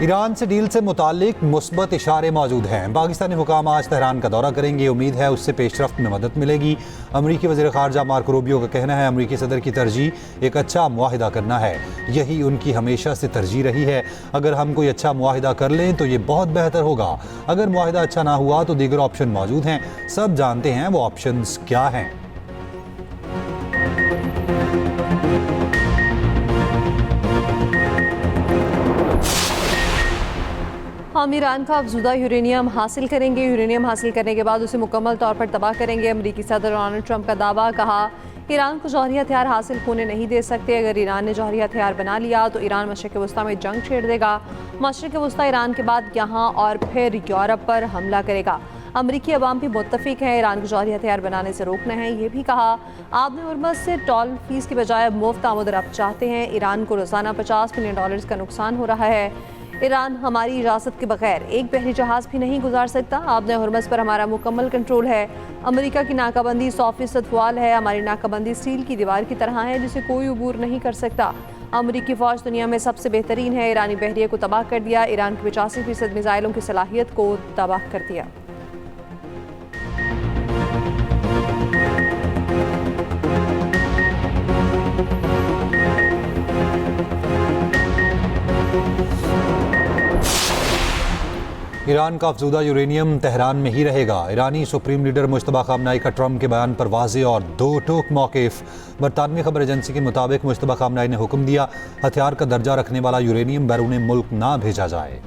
Iran से deal से मुतालिक मुस्बत इशारे मौजूद हैं। पाकिस्तानी हुकाम आज तेहरान का दौरा करेंगे। उम्मीद है उससे पेशरफ्त में मदद मिलेगी। अमरीकी वज़ीर ख़ारजा मार्को रूबियो का कहना है अमरीकी सदर की तरजीह एक अच्छा मुआहिदा करना है। यही उनकी हमेशा से तरजीह रही है। अगर हम कोई अच्छा मुआहिदा कर लें तो ये बहुत बेहतर होगा। अगर मुआहिदा अच्छा ना हुआ तो दीगर ऑप्शन मौजूद हैं। सब जानते हैं वो ऑप्शंस क्या हैं। हम ईरान का अफजुदा यूरेनियम हासिल करेंगे। यूरेनियम हासिल करने के बाद उसे मुकम्मल तौर पर तबाह करेंगे। अमरीकी सदर डोनाल्ड ट्रंप का दावा। कहा ईरान को जौहरी हथियार हासिल होने नहीं दे सकते। अगर ईरान ने जौहरी हथियार बना लिया तो ईरान मशरिक़ वस्ता में जंग छेड़ देगा। मशरिक़ वस्ता ईरान के बाद यहाँ और फिर यूरोप पर हमला करेगा। अमरीकी अवाम भी मुत्तफिक है ईरान को जौहरी हथियार बनाने से रोकना है। ये भी कहा आपने हुर्मुज़ से टोल फीस की बजाय मुफ्त आमद रफ्त चाहते हैं। ईरान को रोज़ाना $50 मिलियन का नुकसान हो रहा है। ईरान हमारी इजाज़त के बगैर एक बहरी जहाज़ भी नहीं गुजार सकता। आपने हुर्मुज़ पर हमारा मुकम्मल कंट्रोल है। अमेरिका की नाकाबंदी 100% फुआल है। हमारी नाकाबंदी स्टील की दीवार की तरह है जिसे कोई अबूर नहीं कर सकता। अमरीकी फ़ौज दुनिया में सबसे बेहतरीन है। ईरानी बहरिए को तबाह कर दिया। ईरान की 85% मिसाइलों की सलाहियत को तबाह कर दिया। ईरान का अफजुदा यूरेनियम तेहरान में ही रहेगा। ईरानी सुप्रीम लीडर मुश्तबा खामनाई का ट्रंप के बयान पर वाज़ेह और दो टोक मौक़िफ़। बरतानवी खबर एजेंसी के मुताबिक मुश्तबा खामनाई ने हुक्म दिया हथियार का दर्जा रखने वाला यूरेनियम बैरून मुल्क ना भेजा जाए।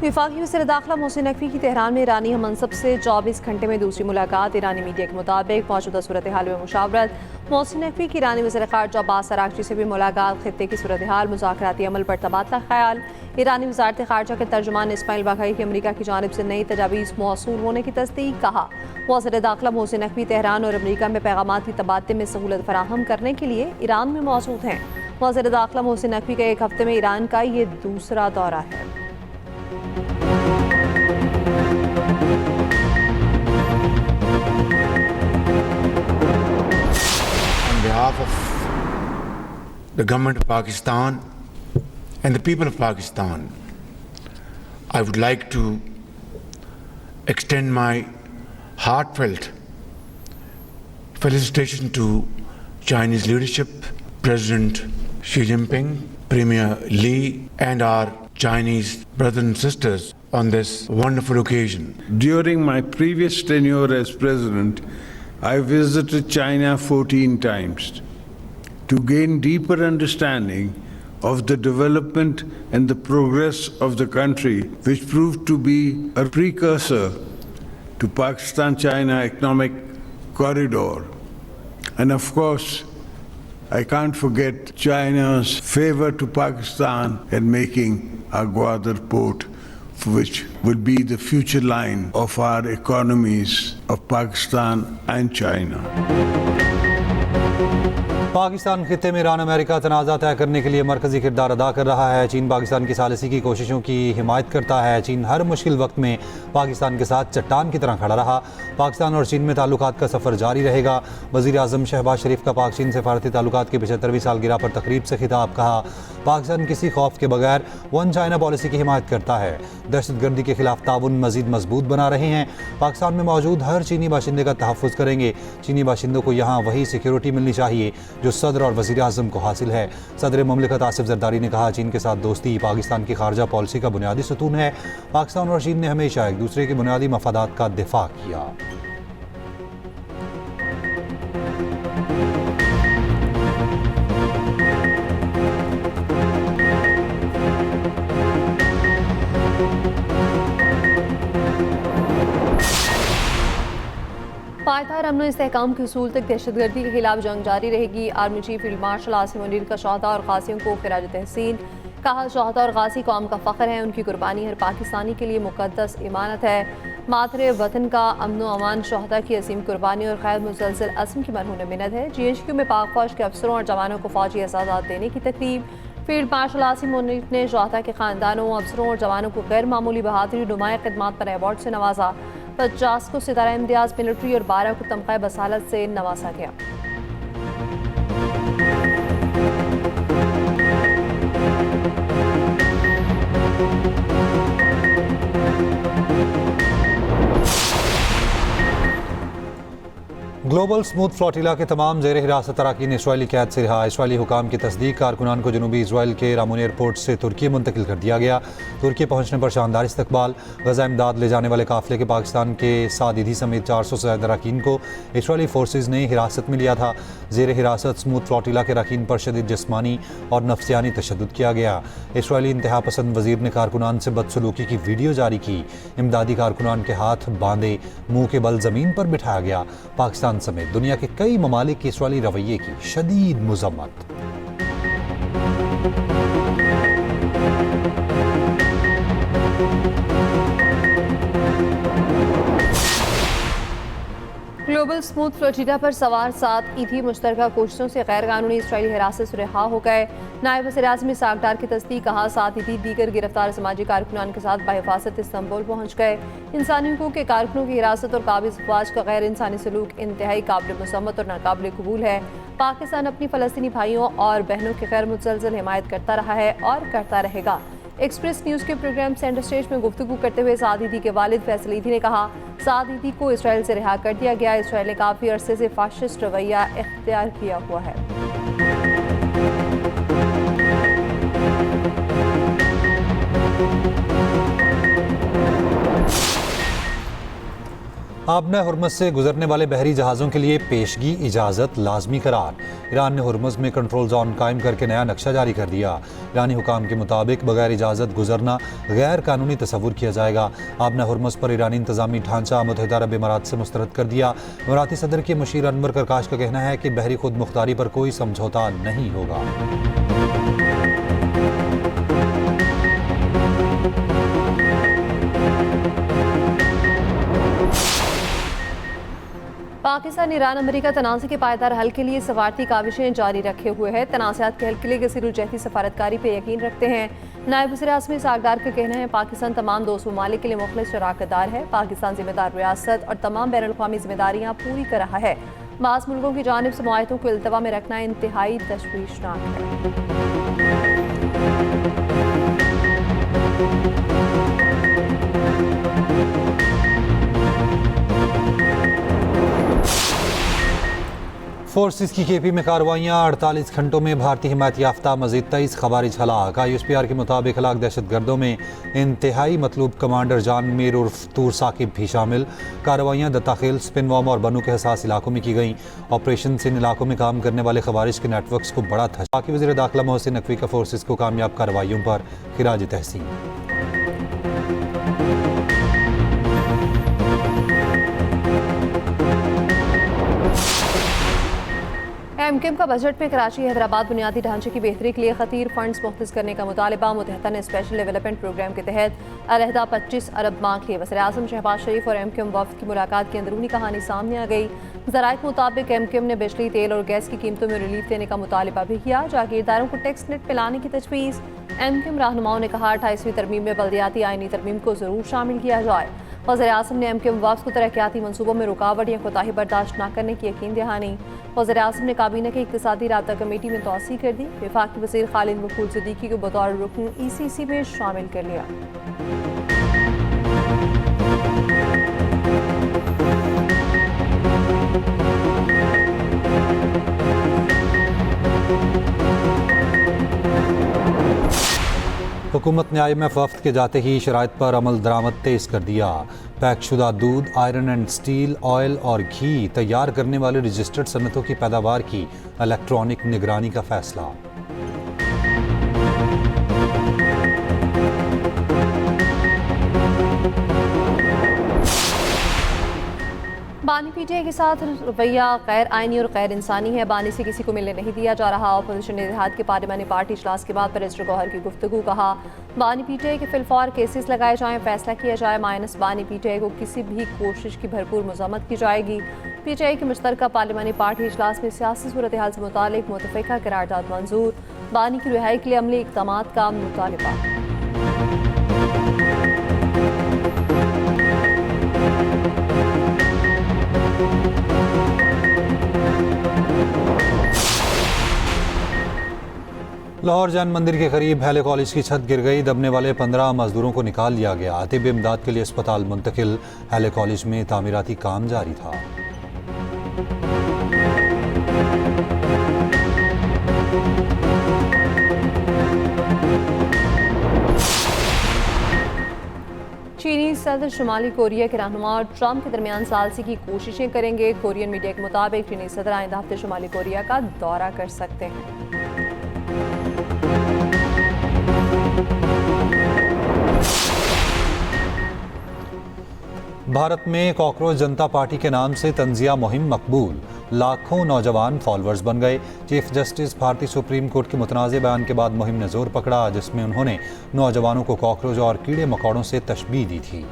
वफाकी वज़ीर दाखिला मोहसिन नकवी की तेहरान में ईरानी हममनसब से 24 घंटे में दूसरी मुलाकात। ईरानी मीडिया के मुताबिक मौजूदा सूरत हाल में मुशावरत। मोहसिन नकवी की ईरानी वज़ीर ख़ारजा अब्बास अराग़ची से भी मुलाकात। खित्ते की सूरत हाल मुज़ाकराती अमल पर तबादला ख़याल। ईरानी वज़ारत ख़ारजा के तर्जुमान इस्माइल बाघाई की अमरीका की जानिब से नई तजावीज़ मौसूल होने की तस्दीक। कहा वज़ीर दाखिला मोहसिन नकवी तेहरान और अमरीका में पैगामात की तबादले में सहूलत फराहम करने के लिए ईरान में मौजूद हैं। वज़ीर दाखिला मोहसिन नकवी का एक हफ्ते में ईरान का ये दूसरा दौरा है। On behalf of the government of Pakistan and the people of Pakistan, I would like to extend my heartfelt felicitation to Chinese leadership, President Xi Jinping, Premier Li, and our Chinese brothers and sisters on this wonderful occasion. During my previous tenure as president, I visited China 14 times to gain deeper understanding of the development and the progress of the country, which proved to be a precursor to Pakistan-China economic corridor. And of course, I can't forget China's favor to Pakistan in making our Gwadar port, which will be the future line of our economies of Pakistan and China. Pakistan खित्ते में Iran America तनाज़ा तय करने के लिए मरकज़ी किरदार अदा कर रहा है। चीन पाकिस्तान की सालिसी की कोशिशों की हिमायत करता है। चीन हर मुश्किल वक्त में पाकिस्तान के साथ चट्टान की तरह खड़ा रहा। पाकिस्तान और चीन में ताल्लुकात का सफ़र जारी रहेगा। वज़ीर आज़म शहबाज शरीफ का पाक चीन सफारती ताल्लुकात की 75वीं सालगिरह पर तकरीब से खिताब। कहा पाकिस्तान किसी खौफ के बगैर वन चाइना पॉलिसी की हिमायत करता है। दहशतगर्दी के खिलाफ ताउन मज़ीद मजबूत बना रहे हैं। पाकिस्तान में मौजूद हर चीनी बाशिंदे का तहफ़्फ़ुज़ करेंगे। चीनी बाशिंदों को यहाँ वही सिक्योरिटी मिलनी चाहिए जो सदर और वज़ीर आज़म को हासिल है। सदर ममलिकत आसिफ ज़रदारी ने कहा चीन के साथ दोस्ती पाकिस्तान की खारजा पॉलिसी का बुनियादी सतून है। पाकिस्तान और चीन ने हमेशा एक दूसरे के बुनियादी मफादात का दिफा किया। पायदार अमन इस्तेहकाम के उसूल तक दहशतगर्दी के खिलाफ जंग जारी रहेगी। Army chief field marshal Asim Munir का शहदा और गाजियों को खिराज तहसीन। कहा शहदा और गाजी कौम का फ़ख्र है। उनकी कुर्बानी हर पाकिस्तानी के लिए मुक़द्दस इमानत है। मातरे वतन का अमन व अमान शहदा की असीम कुर्बानी और खैर मुसलसल अज़्म की मरहून मिन्नत है। GHQ में पाक फ़ौज के अफसरों और जवानों को फ़ौजी एजाज़ात देने की तकरीब। फील्ड मार्शल आसिम मुनीर ने शहदा के ख़ानदानों, अफसरों और जवानों को गैर मामूली बहादुरी नुमाया खिदमात पर अवार्ड से नवाजा। 50 को सितारा इम्तियाज मिलिट्री और 12 को तमगा बसालत से नवाजा गया। ग्लोबल स्मूथ फ्लोटिला के तमाम ज़ेर हिरासत अरकान इसराइली कैद से रहा। इसराइली हुकाम की तस्दीक कारकुनान को जनूबी इसराइल के रामोन एयरपोर्ट से तुर्की मुंतकिल कर दिया गया। तुर्की पहुँचने पर शानदार इस्तकबाल। गजा इमदाद ले जाने वाले काफिले के पाकिस्तान के 7 ईदी समेत 400 से ज़्यादा अरकान को इसराइली फोर्सेज ने हिरासत में लिया था। ज़ेर हिरासत स्मूथ फ्लोटिला के अरकान पर शदीद जिस्मानी और नफ्सियानी तशद्दुद किया गया। इसराइली इंतहा पसंद वजीर ने कारकुनान से बदसलूकी की वीडियो जारी की। इमदादी कारकुनान के हाथ बांधे, मुँह के बल ज़मीन पर बिठाया गया। पाकिस्तान समेत दुनिया के कई ममालिक के इसराइली रवैये की शदीद मुज़म्मत। ग्लोबल स्मूथ फ्लोटिला पर सवार 7 ईदी मुश्तरका कोशिशों से गैर कानूनी इसराइली हिरासत से रिहा हो गए। नायब वज़ीर-ए-आज़म इस्हाक डार की तस्दीक, कहा 7 ईदी दीगर गिरफ्तार समाजी कारकुनान के साथ बहिफाजत इस्तांबुल पहुँच गए। इंसानी हकूक़ के कारकुनों की हिरासत और काबिज़ अफवाज का गैर इंसानी सलूक इंतहाई काबिल मुसम्मत और नाकाबिल कबूल है। पाकिस्तान अपनी फ़लस्तीनी भाइयों और बहनों की गैर मुतज़लज़ल हिमायत करता रहा है और करता रहेगा। एक्सप्रेस न्यूज़ के प्रोग्राम सेंटर स्टेज में गुफ्तगू करते हुए साद ईदी के वालिद फैसल ईदी ने कहा, साद ईदी को इसराइल से रिहा कर दिया गया। इसराइल ने काफ़ी अरसे से फाशिस्ट रवैया इख्तियार किया हुआ है। आबना हुर्मुज़ से गुजरने वाले बहरी जहाज़ों के लिए पेशगी इजाज़त लाजमी करार। ईरान ने हुर्मुज़ में कंट्रोल जोन कायम करके नया नक्शा जारी कर दिया। ईरानी हुकाम के मुताबिक बगैर इजाज़त गुजरना गैर कानूनी तस्वुर किया जाएगा। आबना हुर्मुज़ पर ईरानी इंतजामी ढांचा मुत्तहिदा अरब इमारात से मुस्तरद कर दिया। इमाराती सदर के मुशीर अनवर करकाश का कहना है कि बहरी खुद मुख्तारी पर कोई समझौता नहीं होगा। पाकिस्तान ईरान अमेरिका तनाज़े के पायदार हल के लिए सफारती काविशें जारी रखे हुए है। तनाज़ात के हल के लिए गसीरुजहती सफारतकारी पर यकीन रखते हैं। नायब वज़ीर-ए-आज़म इस्हाक डार का कहना है, पाकिस्तान तमाम दोस्त ममालिक के लिए मुखलिस शराकतदार है। पाकिस्तान जिम्मेदार रियासत और तमाम बैनुल अक़वामी जिम्मेदारियाँ पूरी कर रहा है। बाज़ मुल्कों की जानिब से मुआहदों को इल्तवा में रखना इंतहाई तशवीशनाक है। फोर्सेस की केपी में कार्रवाइयाँ। 48 घंटों में भारतीय हिमायत याफ्ता मजीद 23 खवारिज हलाक। IUSPR के मुताबिक हलाक दहशत गर्दों में इंतहाई मतलूब कमांडर जान मीर उर्फ तूर साकिब भी शामिल। कार्रवाइयाँ दत्ताखेल, स्पिनवाम और बनू के हसास इलाकों में की गई। ऑपरेशन से इन इलाकों में काम करने वाले खवारिज के नेटवर्क्स को बड़ा था। पाक वज़ीर दाखिला मोहसिन नकवी का फोर्सेस को कामयाब कार्रवाइयों पर खिराज तहसीन। एमकेएम का बजट में कराची हैदराबाद बुनियादी ढांचे की बेहतरी के लिए खतीर फंड्स मुख्तस करने का मुतालबा। मुतहदा ने स्पेशल डेवलपमेंट प्रोग्राम के तहत अलहदा 25 अरब मांग लिए। वज़ीर-ए-आज़म शहबाज शरीफ और एमकेएम वफ़द की मुलाकात की अंदरूनी कहानी सामने आ गई। ज़राए के मुताबिक एमकेएम ने बिजली, तेल और गैस की कीमतों में रिलीफ देने का मुतालबा भी किया। जागीरदारों को टैक्स नेट पे लाने की तजवीज़। एमकेएम रहनुमाओं ने कहा, 28वीं तरमीम में बल्दियाती आईनी तरमीम को ज़रूर शामिल किया जाए। वज़ीर-ए-आज़म ने एमकेएम वफ़द को तरक्याती मनसूबों में रुकावट या कोताही बर्दाश्त न करने की यकीन दहानी। वज़ीर-ए-आज़म ने काबीना की इक़्तिसादी राब्ता कमेटी में तौसीक़ कर दी। वफाकी वज़ीर खालिद मकबूल सिद्दीकी को बतौर रुकन ECC में शामिल कर लिया। हुकूमत ने IMF वफ़द के जाते ही शराइत पर अमल दरामद तेज़ कर दिया। पैक शुदा दूध, आयरन एंड स्टील, ऑयल और घी तैयार करने वाले रजिस्टर्ड सनतों की पैदावार की इलेक्ट्रॉनिक निगरानी का फैसला। बानी PTI के साथ रवैया गैर आइनी और गैर इंसानी है। बानी से किसी को मिलने नहीं दिया जा रहा। अपोजिशन इत्तेहाद के पार्लिमानी पार्टी इजलास के बाद बैरिस्टर गौहर की गुफ्तगू। कहा, बानी PTI के फिलफौर केसेस लगाए जाएं, फैसला किया जाए। माइनस बानी PTI को किसी भी कोशिश की भरपूर मज़म्मत की जाएगी। PTI के मुश्तरका पार्लिमानी पार्टी इजलास में सियासी सूरत हाल से मुतालिक मुतफ़िका करारदाद मंजूर। बानी की रिहाई के लिए अमली इक़दामात का मुतालबा। लाहौर जैन मंदिर के करीब हैले कॉलेज की छत गिर गई। दबने वाले 15 मजदूरों को निकाल लिया गया। तिब्बी इमदाद के लिए अस्पताल मुंतकिल। हैले कॉलेज में तामीराती काम जारी था। चीनी सदर शुमाली कोरिया के रहनुमा और ट्रंप के दरमियान सालसी की कोशिशें करेंगे। कोरियन मीडिया के मुताबिक चीनी सदर आइंदा हफ्ते शुमाली कोरिया का दौरा कर सकते हैं। भारत में कॉकरोच जनता पार्टी के नाम से तंजिया मुहिम मकबूल। लाखों नौजवान फॉलोअर्स बन गए। चीफ जस्टिस भारतीय सुप्रीम कोर्ट के मुतनाज़ बयान के बाद मुहिम ने जोर पकड़ा, जिसमें उन्होंने नौजवानों को कॉकरोच और कीड़े मकोड़ों से तशबीह दी थी।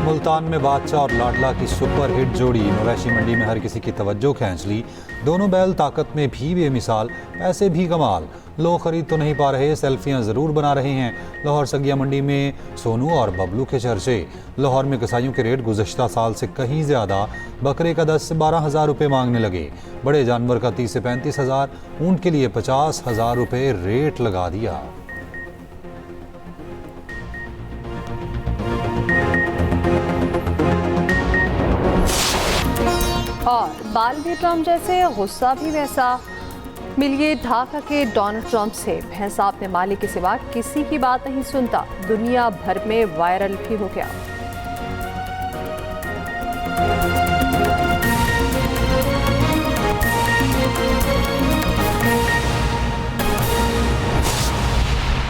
मुल्तान में बादशाह और लाडला की सुपर हिट जोड़ी मवेशी मंडी में हर किसी की तवज्जो खींच ली। दोनों बैल ताकत में भी बेमिसाल, पैसे भी कमाल। लोग खरीद तो नहीं पा रहे, सेल्फियां जरूर बना रहे हैं। लाहौर सगिया मंडी में सोनू और बबलू के चर्चे। लाहौर में कसाईयों के रेट गुज़श्ता साल से कहीं ज्यादा। बकरे का 10 से 12 हज़ार रुपये मांगने लगे। बड़े जानवर का 30 से 35 हज़ार, ऊंट के लिए 50 हज़ार रुपये रेट लगा दिया। और बाल भी ट्रंप जैसे, गुस्सा भी वैसा। मिलिए ढाका के डोनाल्ड ट्रंप से। भैंसा अपने मालिक के सिवा किसी की बात नहीं सुनता, दुनिया भर में वायरल भी हो गया।